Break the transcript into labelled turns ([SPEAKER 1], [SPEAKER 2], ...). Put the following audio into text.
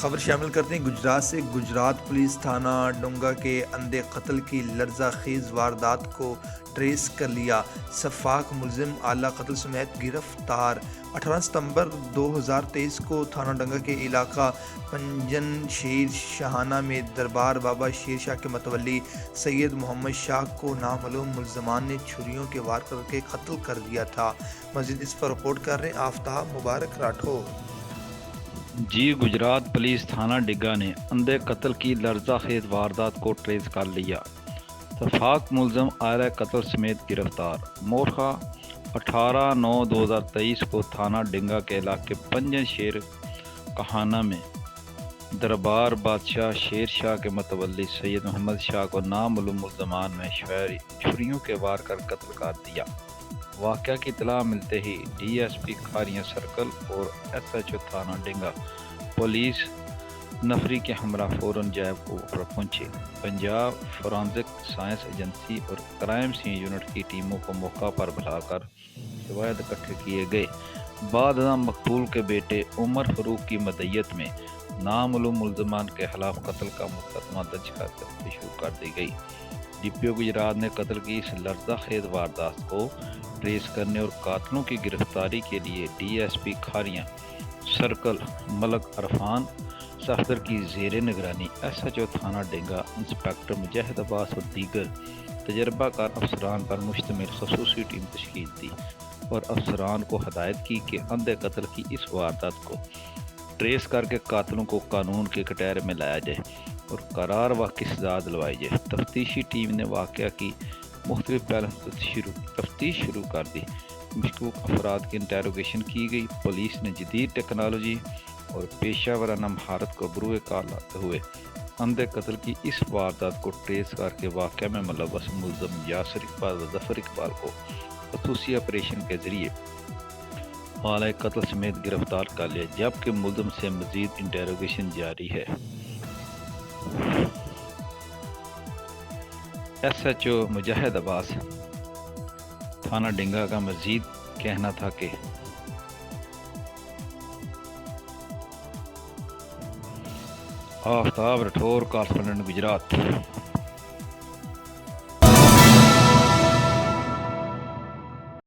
[SPEAKER 1] خبر شامل کرتے ہیں گجرات سے۔ گجرات پولیس تھانہ ڈونگا کے اندھے قتل کی لرزہ خیز واردات کو ٹریس کر لیا۔ شفاق ملزم اعلیٰ قتل سمیت گرفتار۔ 18 ستمبر 2023 کو تھانہ ڈونگا کے علاقہ پنجن شیر شاہانہ میں دربار بابا شیر شاہ کے متولی سید محمد شاہ کو نامعلوم ملزمان نے چھریوں کے وار کر کے قتل کر دیا تھا۔ مزید اس پر رپورٹ کر رہے ہیں آفتاب مبارک راٹھور۔
[SPEAKER 2] گجرات پولیس تھانہ ڈگا نے اندھے قتل کی لرزہ خیز واردات کو ٹریس کر لیا۔ شفاق ملزم اعلی قتل سمیت گرفتار۔ مورخہ 18/9/2023 کو تھانہ ڈنگا کے علاقے پنجن شیر کہانہ میں دربار بادشاہ شیر شاہ کے متولی سید محمد شاہ کو نامعلوم ملزمان میں چھریوں کے وار کر قتل کر دیا۔ واقعہ کی اطلاع ملتے ہی D S P Kharian circle اور ایس ایچ او تھانہ ڈنگا پولیس نفری کے ہمراہ فوراً جائے پر پہنچے۔ پنجاب فورانزک سائنس ایجنسی اور کرائم سین یونٹ کی ٹیموں کو موقع پر بلا کر شواہد اکٹھے کیے گئے۔ بعد ازاں مقتول کے بیٹے عمر فاروق کی مدعیت میں نامعلوم ملزمان کے خلاف قتل کا مقدمہ درج کر تفتیش شروع کر دی گئی۔ ڈی پی او گجرات نے قتل کی اس لرزہ خیز واردات کو ٹریس کرنے اور قاتلوں کی گرفتاری کے لیے D S P Kharian circle Malik Irfan Safdar کی زیر نگرانی ایس ایچ او تھانہ ڈنگا انسپکٹر مجاہد عباس اور دیگر تجربہ کار افسران پر مشتمل خصوصی ٹیم تشکیل دی اور افسران کو ہدایت کی کہ اندھے قتل کی اس واردات کو ٹریس کر کے قاتلوں کو قانون کے کٹہرے میں لایا جائے اور قرار واقعی سزا دلوائی جائے۔ تفتیشی ٹیم نے واقعہ کی مختلف پہلوؤں سے تفتیش شروع کر دی۔ مشکوک افراد کی انٹیروگیشن کی گئی۔ پولیس نے جدید ٹیکنالوجی اور پیشہ ورانہ مہارت کو بروئے کار لاتے ہوئے اندھے قتل کی اس واردات کو ٹریس کر کے واقعہ میں ملوث ملزم یاسر اقبال و ظفر اقبال کو خصوصی آپریشن کے ذریعے اعلی قتل سمیت گرفتار کر لیا، جبکہ ملزم سے مزید انٹیروگیشن جاری ہے۔ ایس ایچ او مجاہد عباس تھانہ ڈنگا کا مزید کہنا تھا کہ آفتاب راٹھور، کارسپونڈنٹ گجرات۔